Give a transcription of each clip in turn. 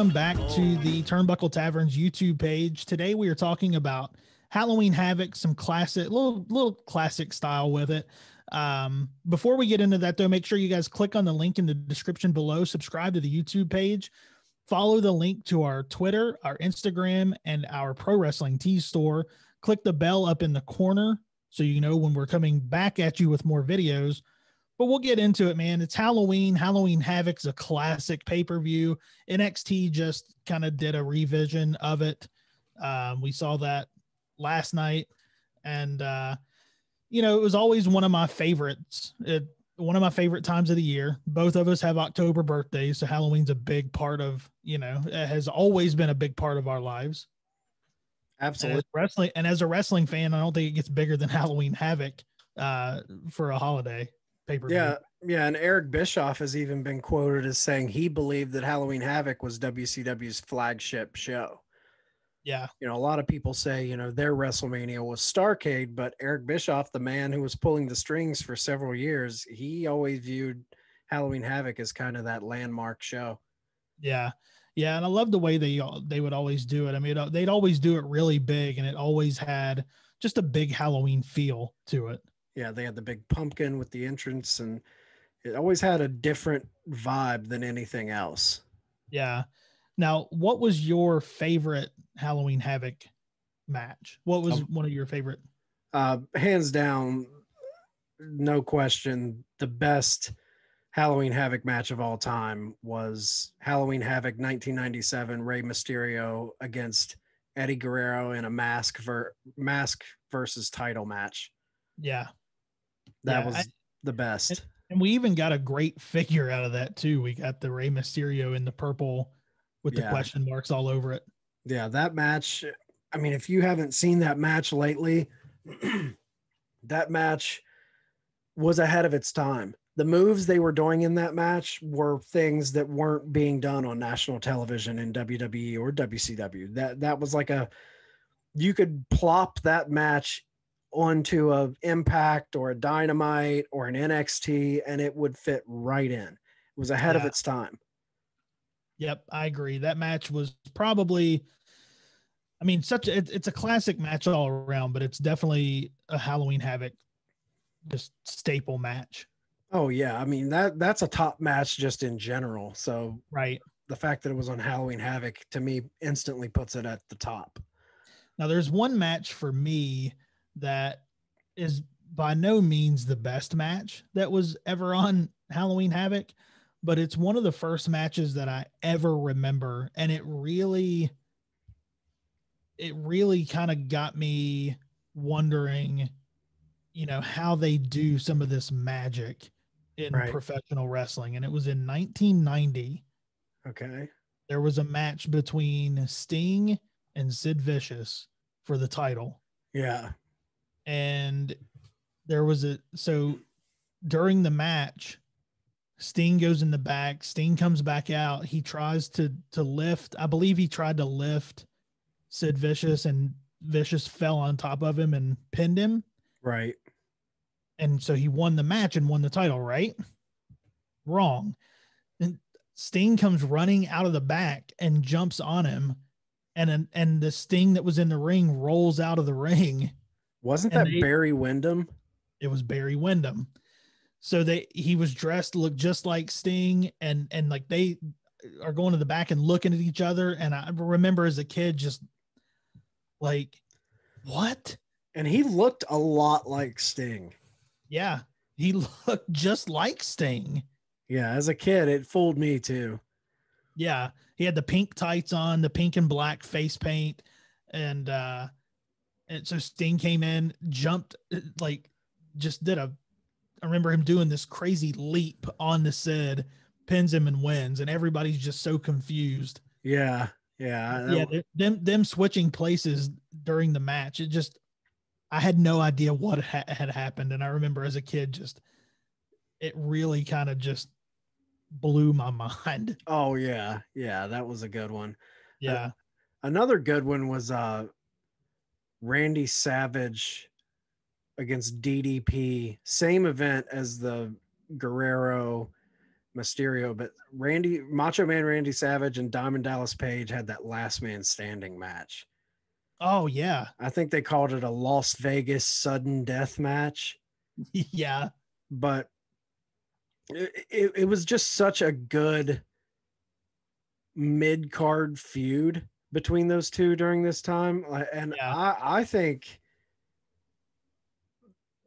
welcome back to the Turnbuckle Taverns YouTube page. Today we are talking about Halloween Havoc, some classic, little classic style with it. Before we get into that though, make sure you guys click on the link in the description below, subscribe to the YouTube page, follow the link to our Twitter, our Instagram, and our Pro Wrestling Tees store. Click the bell up in the corner so you know when we're coming back at you with more videos. But we'll get into it, man. It's Halloween. Halloween Havoc's a classic pay-per-view. NXT just kind of did a revision of it. We saw that last night. And, it was always one of my favorites. One of my favorite times of the year. Both of us have October birthdays, so Halloween's a big part of, it has always been a big part of our lives. Absolutely. And as a wrestling fan, I don't think it gets bigger than Halloween Havoc for a holiday pay-per-view. Yeah, and Eric Bischoff has even been quoted as saying he believed that Halloween Havoc was WCW's flagship show. Yeah. A lot of people say, their WrestleMania was Starrcade, but Eric Bischoff, the man who was pulling the strings for several years, he always viewed Halloween Havoc as kind of that landmark show. Yeah. Yeah, and I love the way they would always do it. I mean, they'd always do it really big, and it always had just a big Halloween feel to it. Yeah, they had the big pumpkin with the entrance, and it always had a different vibe than anything else. Yeah. Now, what was your favorite Halloween Havoc match? What was one of your favorite? Hands down, no question, the best Halloween Havoc match of all time was Halloween Havoc 1997, Rey Mysterio against Eddie Guerrero in a mask versus title match. Yeah. That was the best. And we even got a great figure out of that too. We got the Rey Mysterio in the purple with the question marks all over it. Yeah, that match. I mean, if you haven't seen that match lately, that match was ahead of its time. The moves they were doing in that match were things that weren't being done on national television in WWE or WCW. That was like you could plop that match onto a Impact or a Dynamite or an NXT and it would fit right in. It was ahead of its time. Yep, I agree. That match was probably, I mean, it's a classic match all around, but it's definitely a Halloween Havoc just staple match. Oh yeah, I mean that's a top match just in general. So right, the fact that it was on Halloween Havoc to me instantly puts it at the top. Now there's one match for me that is by no means the best match that was ever on Halloween Havoc, but it's one of the first matches that I ever remember, and it really kind of got me wondering, how they do some of this magic in professional wrestling. And it was in 1990. Okay. There was a match between Sting and Sid Vicious for the title. Yeah. And there was so during the match, Sting goes in the back, Sting comes back out. He tries to lift. I believe he tried to lift Sid Vicious, and Vicious fell on top of him and pinned him. Right. And so he won the match and won the title, right? Wrong. And Sting comes running out of the back and jumps on him. And the Sting that was in the ring rolls out of the ring. Wasn't that Barry Windham? It was Barry Windham. So he was looked just like Sting, and like they are going to the back and looking at each other. And I remember as a kid, just like, what? And he looked a lot like Sting. Yeah, he looked just like Sting. Yeah, as a kid, it fooled me too. Yeah, he had the pink tights on, the pink and black face paint, and so Sting came in, jumped, I remember him doing this crazy leap on the Sid, pins him and wins, and everybody's just so confused. Yeah. Them switching places during the match, I had no idea what had happened. And I remember as a kid, it really kind of just blew my mind. Oh yeah. Yeah. That was a good one. Yeah. Another good one was Randy Savage against DDP. Same event as the Guerrero Mysterio, but Macho Man Randy Savage and Diamond Dallas Page had that last man standing match. Oh yeah. I think they called it a Las Vegas sudden death match. Yeah. But it was just such a good mid-card feud between those two during this time. And Yeah. I think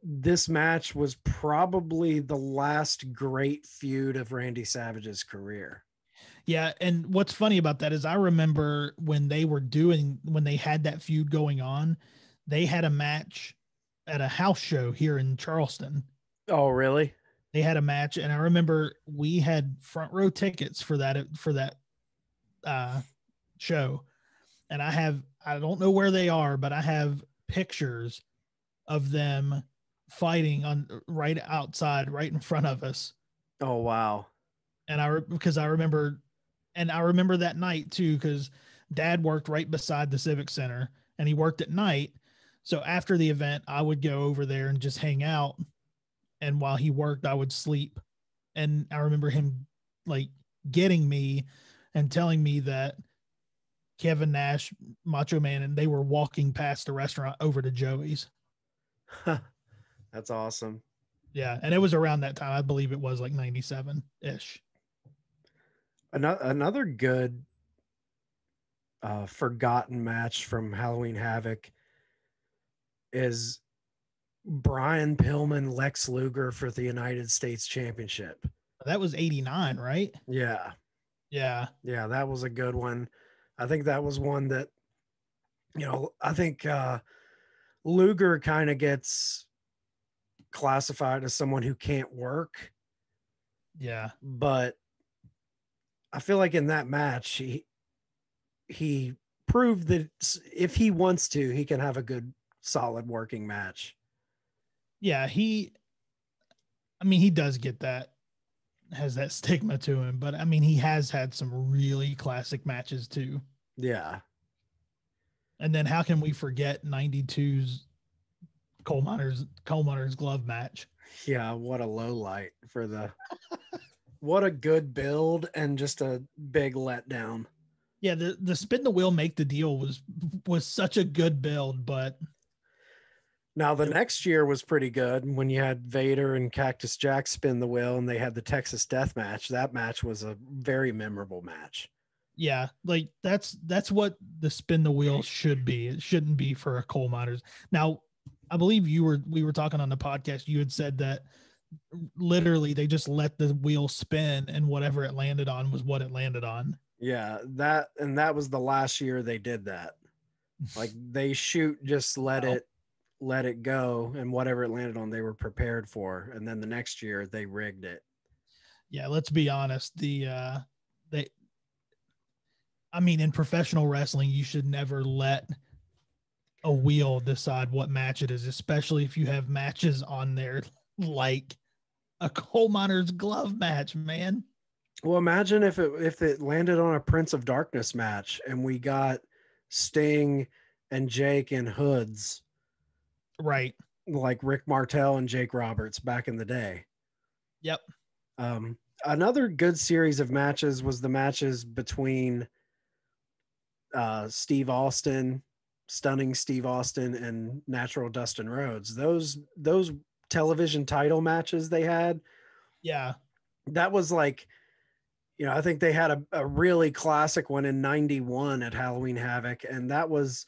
this match was probably the last great feud of Randy Savage's career. Yeah. And what's funny about that is I remember when they had that feud going on, they had a match at a house show here in Charleston. Oh, really? They had a match, and I remember we had front row tickets for that uh, show. And I don't know where they are, but I have pictures of them fighting on right outside, right in front of us. Oh, wow. And because I remember that night too, because Dad worked right beside the Civic Center and he worked at night. So after the event, I would go over there and just hang out. And while he worked, I would sleep. And I remember him like getting me and telling me that Kevin Nash, Macho Man, and they were walking past the restaurant over to Joey's. That's awesome. Yeah. And it was around that time. I believe it was like 97 ish. Another good forgotten match from Halloween Havoc is Brian Pillman, Lex Luger for the United States Championship. That was 89, right? Yeah. Yeah. Yeah, that was a good one. I think that was one that, I think Luger kind of gets classified as someone who can't work. Yeah. But I feel like in that match, he proved that if he wants to, he can have a good, solid working match. Yeah. He does get that, has that stigma to him, but I mean, he has had some really classic matches too. Yeah. And then how can we forget 92's coal miner's glove match? Yeah. What a low light what a good build and just a big letdown. Yeah. The spin the wheel, make the deal was such a good build, but Now the next year was pretty good when you had Vader and Cactus Jack spin the wheel and they had the Texas Death Match. That match was a very memorable match. yeah, like that's what the spin the wheel should be. It shouldn't be for a coal miners. Now, I believe we were talking on the podcast. You had said that literally they just let the wheel spin and whatever it landed on was what it landed on. Yeah, that was the last year they did that. Like they just let it go, and whatever it landed on, they were prepared for. And then the next year they rigged it. Yeah, let's be honest. In professional wrestling, you should never let a wheel decide what match it is, especially if you have matches on there like a coal miner's glove match, man. Well, imagine if it landed on a Prince of Darkness match and we got Sting and Jake in hoods, Right. like Rick Martel and Jake Roberts back in the day. Yep. Another good series of matches was the matches between stunning Steve Austin, and natural Dustin Rhodes. Those television title matches they had. Yeah. That was like, I think they had a really classic one in 91 at Halloween Havoc. And that was,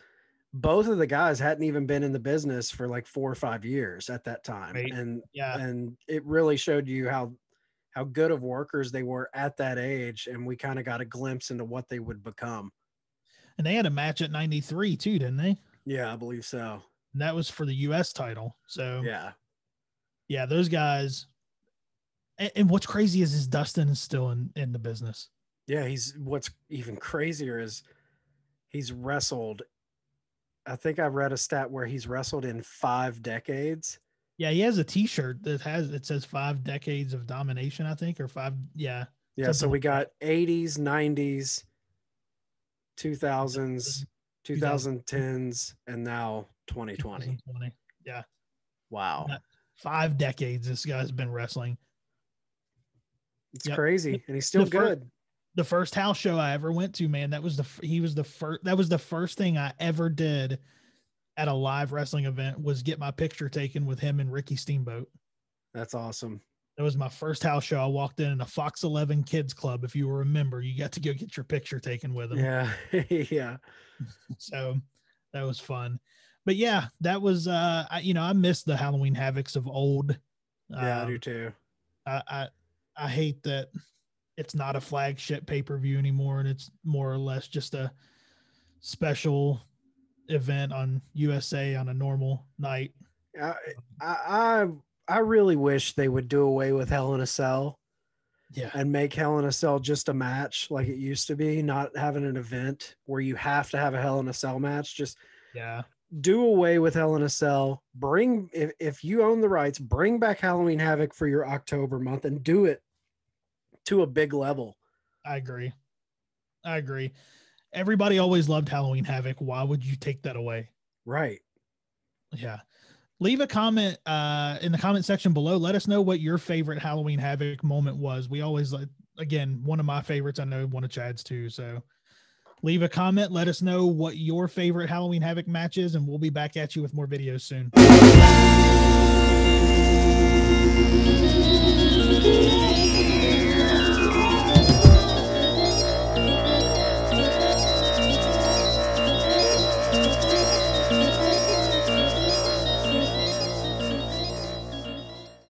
both of the guys hadn't even been in the business for like 4 or 5 years at that time. Right. And it really showed you how good of workers they were at that age. And we kind of got a glimpse into what they would become. And they had a match at 93 too, didn't they? Yeah, I believe so. And that was for the US title. So yeah, those guys. And what's crazy is Dustin is still in the business. Yeah, what's even crazier is he's wrestled. I think I read a stat where he's wrestled in 5 decades. Yeah, he has a T-shirt it says 5 decades of domination, I think, or 5. Yeah. Yeah. So we got 80s, 90s, 2000s, 2010s, and now 2020. Yeah. Wow. 5 decades this guy's been wrestling. It's crazy, and he's still good. The first house show I ever went to, man, that was the first thing I ever did at a live wrestling event was get my picture taken with him and Ricky Steamboat. That's awesome. That was my first house show. I walked in a Fox 11 Kids Club. If you remember, you got to go get your picture taken with him. Yeah. Yeah. So that was fun. But yeah, that was, I miss the Halloween Havocs of old. Yeah, I do too. I hate that it's not a flagship pay-per-view anymore, and it's more or less just a special event on USA on a normal night. I really wish they would do away with Hell in a Cell. Yeah. And make Hell in a Cell just a match like it used to be, not having an event where you have to have a Hell in a Cell match. Just do away with Hell in a Cell. Bring, if you own the rights, bring back Halloween Havoc for your October month and do it to a big level. I agree. Everybody always loved Halloween Havoc. Why would you take that away? Right. Yeah. Leave a comment in the comment section below. Let us know what your favorite Halloween Havoc moment was. We always, again, one of my favorites. I know one of Chad's too. So leave a comment. Let us know what your favorite Halloween Havoc match is, and we'll be back at you with more videos soon.